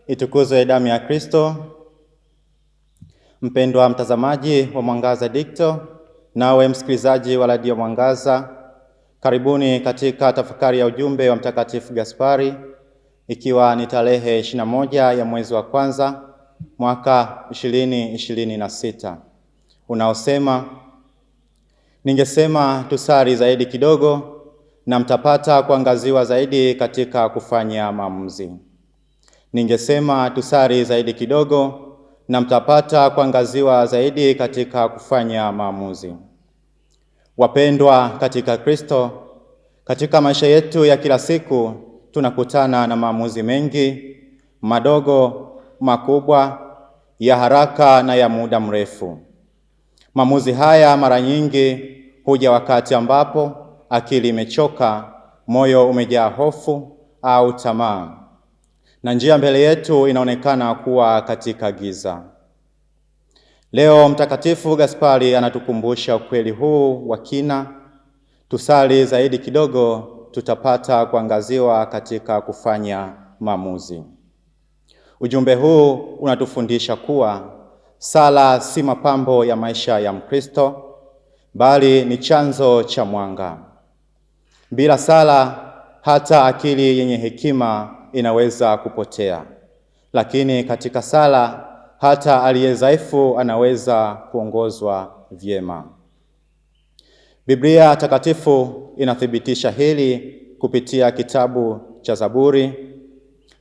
Itukuzwe damu ya Kristo! Mpendwa mtazamaji wa Mwangaza Digital, nawe msikilizaji wa Radio Mwangaza, karibuni katika tafakari ya ujumbe wa Mtakatifu Gaspari, ikiwa ni tarehe 21 ya mwezi wa kwanza mwaka 2026, unaosema: ningesema tusali zaidi kidogo na mtapata kuangaziwa zaidi katika kufanya maamuzi. Ningesema tusali zaidi kidogo na mtapata kuangaziwa zaidi katika kufanya maamuzi. Wapendwa katika Kristo, katika maisha yetu ya kila siku tunakutana na maamuzi mengi, madogo, makubwa, ya haraka na ya muda mrefu. Maamuzi haya mara nyingi huja wakati ambapo akili imechoka, moyo umejaa hofu au tamaa, na njia mbele yetu inaonekana kuwa katika giza. Leo Mtakatifu Gaspari anatukumbusha ukweli huu wa kina. Tusali zaidi kidogo, tutapata kuangaziwa katika kufanya maamuzi. Ujumbe huu unatufundisha kuwa sala si mapambo ya maisha ya Mkristo, bali ni chanzo cha mwanga. Bila sala, hata akili yenye hekima inaweza kupotea, lakini katika sala hata aliye dhaifu anaweza kuongozwa vyema. Biblia Takatifu inathibitisha hili kupitia kitabu cha Zaburi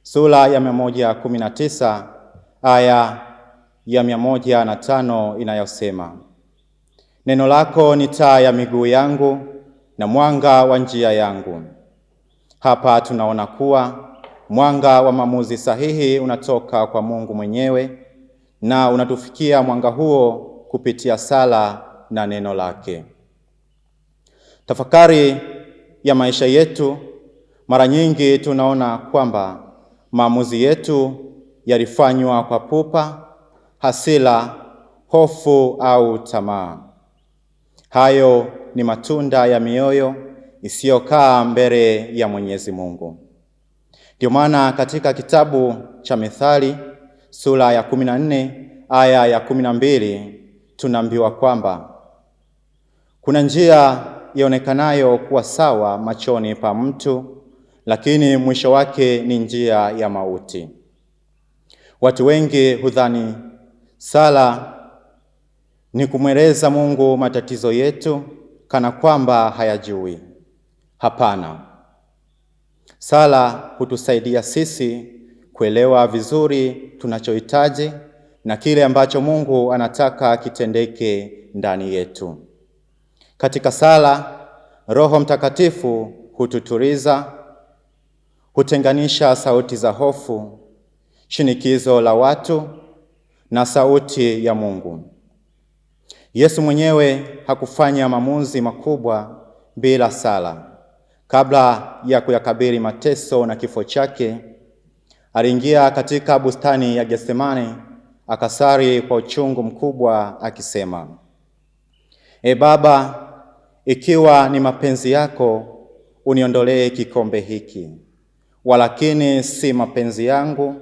sura ya 119 aya ya 105 inayosema: neno lako ni taa ya miguu yangu na mwanga wa njia yangu. Hapa tunaona kuwa mwanga wa maamuzi sahihi unatoka kwa Mungu mwenyewe, na unatufikia mwanga huo kupitia sala na neno lake. Tafakari ya maisha yetu, mara nyingi tunaona kwamba maamuzi yetu yalifanywa kwa pupa, hasira, hofu au tamaa. Hayo ni matunda ya mioyo isiyokaa mbele ya Mwenyezi Mungu. Ndio maana katika kitabu cha Mithali sura ya 14 aya ya 12 tunaambiwa kwamba kuna njia ionekanayo kuwa sawa machoni pa mtu, lakini mwisho wake ni njia ya mauti. Watu wengi hudhani sala ni kumweleza Mungu matatizo yetu kana kwamba hayajui. Hapana. Sala hutusaidia sisi kuelewa vizuri tunachohitaji na kile ambacho Mungu anataka kitendeke ndani yetu. Katika sala, Roho Mtakatifu hututuliza, hutenganisha sauti za hofu, shinikizo la watu na sauti ya Mungu. Yesu mwenyewe hakufanya maamuzi makubwa bila sala. Kabla ya kuyakabili mateso na kifo chake, aliingia katika bustani ya Getsemane, akasali kwa uchungu mkubwa akisema: Baba, ikiwa ni mapenzi yako, uniondolee kikombe hiki, walakini si mapenzi yangu,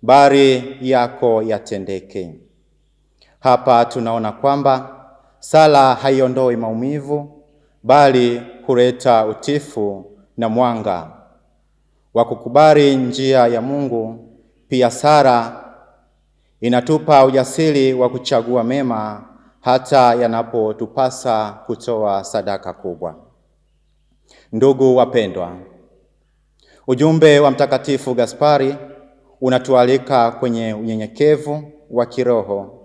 bali yako yatendeke. Hapa tunaona kwamba sala haiondoi maumivu, bali huleta utifu na mwanga wa kukubali njia ya Mungu. Pia sala inatupa ujasiri wa kuchagua mema hata yanapotupasa kutoa sadaka kubwa. Ndugu wapendwa, ujumbe wa Mtakatifu Gaspari unatualika kwenye unyenyekevu wa kiroho.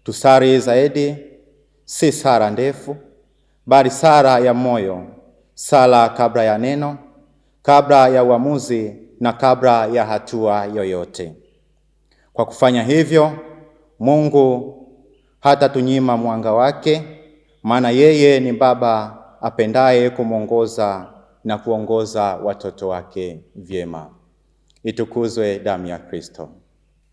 Tusali zaidi, si sala ndefu, bali sala ya moyo, sala kabla ya neno, kabla ya uamuzi na kabla ya hatua yoyote. Kwa kufanya hivyo, Mungu hatatunyima mwanga wake, maana yeye ni Baba apendaye kumwongoza na kuongoza watoto wake vyema. Itukuzwe damu ya Kristo!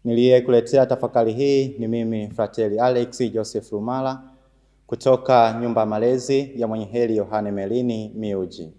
Niliyekuletea tafakari hii ni mimi Frateli Alex Joseph Lumala kutoka nyumba malezi ya Mwenye Heri Yohane Melini Miuji.